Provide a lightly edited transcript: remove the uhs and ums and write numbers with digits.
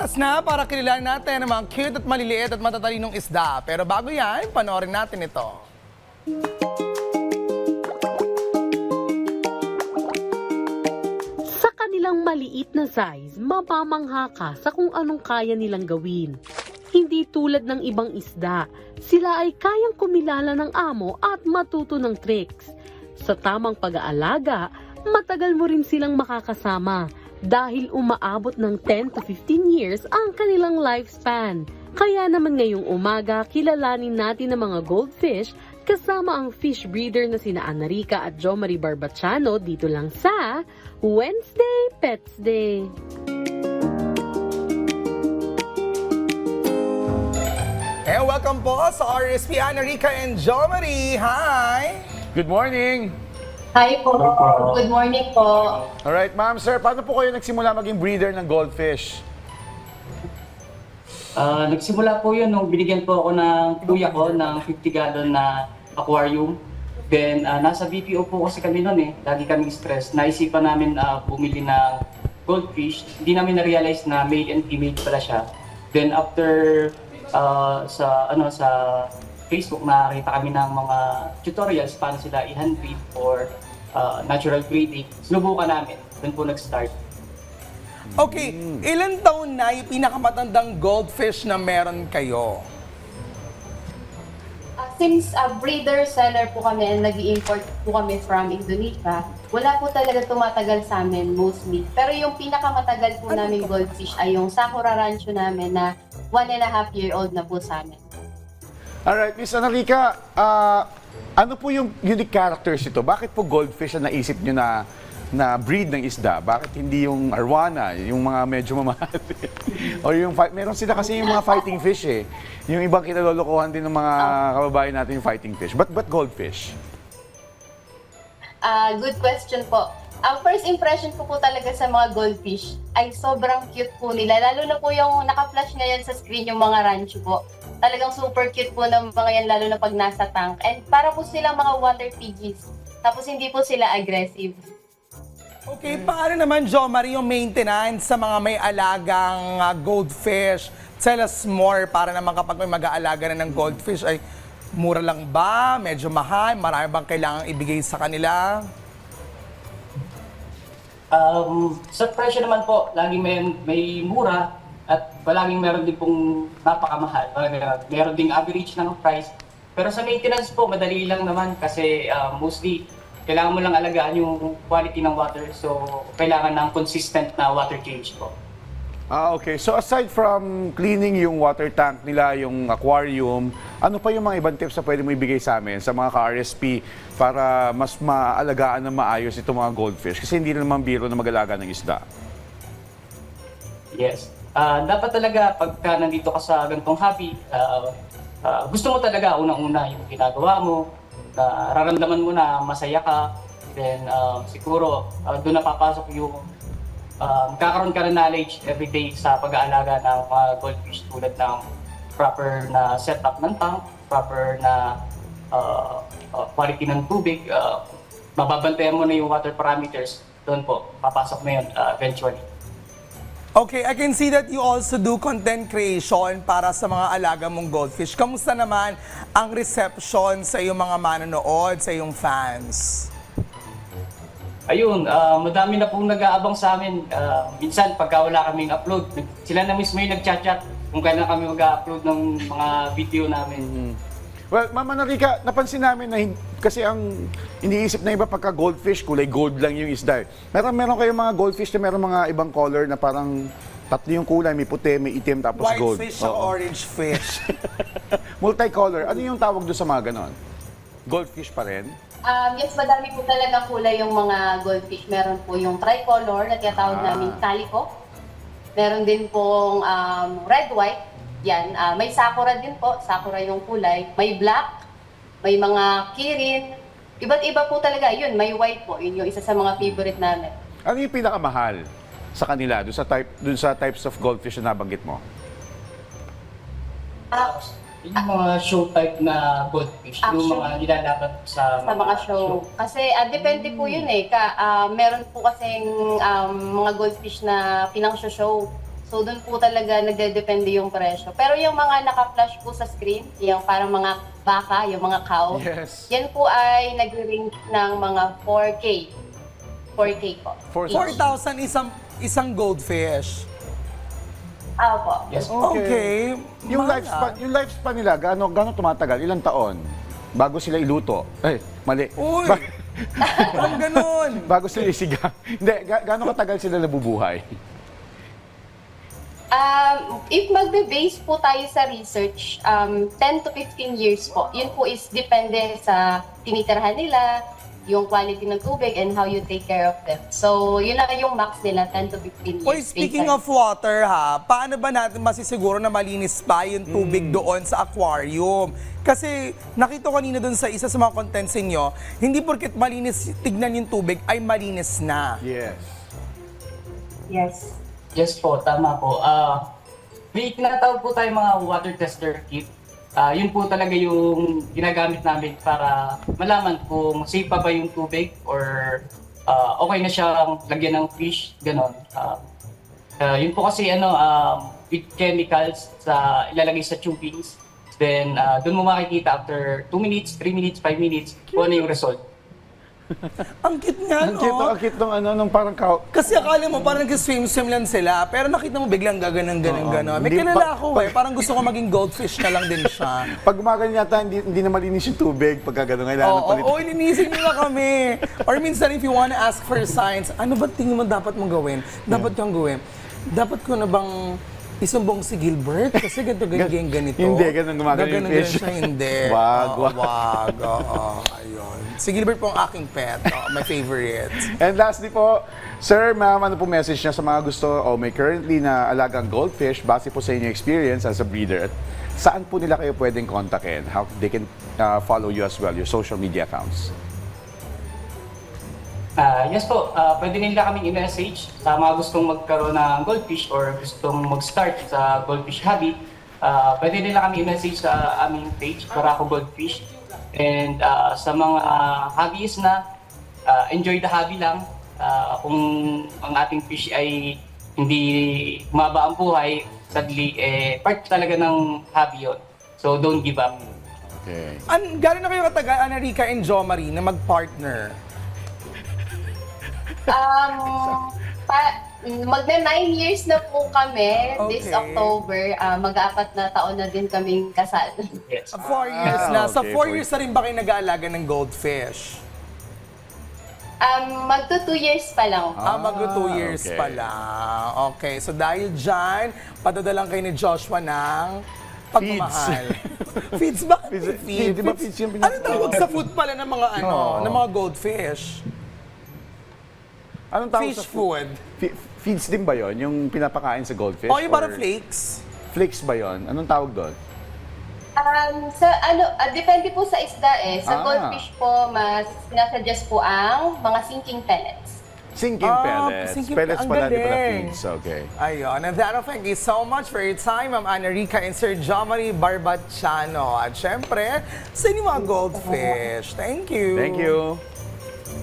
Oras na para kilalanin natin ang mga cute at maliliit at matatalinong isda. Pero bago yan, panoorin natin ito. Sa kanilang maliit na size, mapamangha ka sa kung anong kaya nilang gawin. Hindi tulad ng ibang isda, sila ay kayang kumilala ng amo at matuto ng tricks. Sa tamang pag-aalaga, matagal mo rin silang makakasama dahil umaabot ng 10 to 15 years ang kanilang lifespan. Kaya naman ngayong umaga, kilalanin natin ang mga goldfish kasama ang fish breeder na sina Anarica at Jo Marie Barbachano dito lang sa Wednesday Pets Day. Welcome po sa RSP Anarica and Jo Marie. Hi! Good morning! Hi po. Good morning po. Alright, ma'am, sir, paano po kayo nagsimula maging breeder ng goldfish? Nagsimula po yun nung binigyan po ako ng kuya ko ng 50 gallon na aquarium. Then, nasa BPO po kasi kami noon Lagi kaming stress. Naisipan namin bumili ng goldfish. Hindi namin na-realize na male and female pala siya. Then, after sa Facebook, nakakita kami ng mga tutorials paano sila i-hand breed or natural breeding. Sinubukan namin. Doon po nag-start. Okay, ilan taon na yung pinakamatandang goldfish na meron kayo? Since breeder-seller po kami and nag-i-import po kami from Indonesia, wala po talaga tumatagal sa amin mostly. Pero yung pinakamatagal po namin goldfish ay yung Sakura Rancho namin na 1.5-year-old na po sa amin. Alright, Miss Anarica, ano po yung unique characters ito? Bakit po goldfish ang naisip nyo na breed ng isda? Bakit hindi yung arwana, yung mga medyo mamahal? O yung meron sila kasi yung mga fighting fish Yung ibang kinalolokohan din ng mga kababayan natin yung fighting fish. But goldfish? Good question po. Ang first impression ko po talaga sa mga goldfish ay sobrang cute po nila. Lalo na po yung naka-flash ngayon sa screen yung mga rancho po. Talagang super cute po ng mga yan lalo na pag nasa tank. And para po silang mga water piggies. Tapos hindi po sila aggressive. Okay, paano naman, Jo Marie, yung maintenance sa mga may alagang goldfish? Tell us more para naman kapag may mag-aalaga na ng goldfish ay mura lang ba? Medyo mahal? Marami bang kailangang ibigay sa kanila? Sa presyo naman po, laging may mura at palaging meron din pong napakamahal. Meron ding average ng price. Pero sa maintenance po, madali lang naman kasi mostly kailangan mo lang alagaan yung quality ng water. So, kailangan ng consistent na water change po. Okay. So aside from cleaning yung water tank nila, yung aquarium, ano pa yung mga ibang tips na pwede mo ibigay sa amin, sa mga ka-RSP, para mas maalagaan na maayos itong mga goldfish? Kasi hindi naman biro na mag-alaga ng isda. Yes. Dapat talaga pagka nandito ka sa ganitong hobby, gusto mo talaga unang-una yung ginagawa mo, raramdaman mo na masaya ka, then siguro doon na papasok yung magkakaroon ka ng knowledge every day sa pag-aalaga ng mga goldfish tulad ng proper na setup ng tank, proper na quality ng tubig, mababantayan mo na yung water parameters, doon po, papasok na yun eventually. Okay, I can see that you also do content creation para sa mga alaga mong goldfish. Kamusta naman ang reception sa iyong mga manonood, sa iyong fans? Ayun, madami na pong nag-aabang sa amin. Minsan, pagka wala kaming upload, sila na mismo yung nag-chat-chat kung kailan kami mag-upload ng mga video namin. Well, Mama Anarica, napansin namin na kasi ang iniisip na iba pagka goldfish, kulay gold lang yung isda. Meron kayong mga goldfish na meron mga ibang color na parang tatlo yung kulay, may puti, may itim, tapos White gold. fish o orange fish? Multicolor. Ano yung tawag doon sa mga ganon? Goldfish pa rin? Yes, madami po talaga kulay yung mga goldfish. Meron po yung tricolor na tinatawag namin calico. Meron din pong red-white. Yan, may sakura din po. Sakura yung kulay. May black, may mga kirin. Iba't iba po talaga. Yun, may white po. Yun yung isa sa mga favorite namin. Ano yung pinakamahal sa kanila, doon sa types of goldfish na nabanggit mo? Yung mga show type na goldfish, yung mga nilalaban sa mga show. Kasi depende po yun meron po kasing mga goldfish na pinang-show. So doon po talaga nagdedepende yung presyo. Pero yung mga naka-flash po sa screen, yung parang mga baka, yung mga cow, Yes. yan po ay nag-range ng mga 4K. 4K po. 4,000 isang goldfish. Opo. Yes po. Okay. Yung mahal yung lifespan nila, gaano tumatagal? Ilang taon? Bago sila iluto. Ay, mali. Uy! Parang ganun. Bago sila isigang. Hindi, gaano katagal sila nabubuhay? If magbe-base po tayo sa research, 10 to 15 years po. Yun po is depende sa tinitirhan nila, yung quality ng tubig, and how you take care of them. So, yun lang yung max nila, 10 to 15 years. Oy, speaking of water ha, paano ba natin masisiguro na malinis pa yung tubig doon sa aquarium? Kasi nakita ko kanina doon sa isa sa mga contents ninyo, hindi porket malinis tignan yung tubig ay malinis na. Yes. Yes. Yes po, tama po. May tinatawag po tayo mga water tester kit. Yun po talaga yung ginagamit namin para malaman kung safe pa ba yung tubig or okay na siyang lagyan ng fish, gano'n. Yun po kasi with chemicals ilalagay sa tubings. Then doon mo makikita after 2 minutes, 3 minutes, 5 minutes kung ano yung result. Ang cute nga, Ang cute, no? ang cute nung parang cow. Kasi akala mo parang nag-swim-swim lang sila, pero nakita mo biglang gaganon. May Hindi kilala pa- ako parang gusto ko maging goldfish na lang din siya. Pag gumaganyan yata, hindi na malinis yung tubig. Pag gano'n, kailangan palit. Oo, linisin nyo na kami. Or minsan, if you wanna ask for signs, ano ba tingin mo dapat mong gawin? Dapat kang gawin. Dapat ko na bang isumbong si Gilbert? Kasi ganito. Hindi, ganun gumagano yung Gaganon fish. siya, hindi. Wag, Oo, wag. wag. Oo, ayun. Si Gilbert po ang aking pet. My favorite. And lastly po, sir, ma'am, ano po message niya sa mga gusto o may currently na alagang goldfish base po sa inyong experience as a breeder? At saan po nila kayo pwedeng kontakin? How they can follow you as well, your social media accounts? Yes po, pwede nila kaming i-message sa mga gustong magkaroon ng goldfish or gustong mag-start sa goldfish hobby. Pwede nila kami i-message sa aming page, Barako Goldfish. And sa mga hobbies na enjoy the hobby lang, kung ang ating fish ay hindi maba ang buhay, sadly, part talaga ng hobby yun. So don't give up. Okay. Gano'n na kayo katagal, Anarica and Jo Marie, na mag-partner? Magna 9 years na po kami this Okay. October. Mag-apat na taon na din kaming kasal. Yes. 4 years na. Sa okay, 4 years na rin ba kayo nag-aalaga ng goldfish? Magto 2 years pa lang. Mag 2 years okay. pa lang. Okay, so dahil dyan, padadalang kayo ni Joshua ng pagmamahal. Feeds ba? Feeds. Di ba feeds yung Ano tawag sa food pala ng mga Oo. ng mga goldfish? Anong tawag Fish sa food. Feeds din ba yon yung pinapakain sa goldfish? O yung parang Or flakes? Flakes ba yon? Anong tawag doon? Depende po sa isda eh. Sa Ah. goldfish po, mas sinasuggest po ang mga sinking pellets. Sinking pellets. sinking Pellets ang pala, di pala galing. feeds. Okay. Ayun. And that, thank you so much for your time, Ma'am Anarica and Sir Jo Marie Barbachano. At syempre, sa inyong mga goldfish. Thank you. Thank you.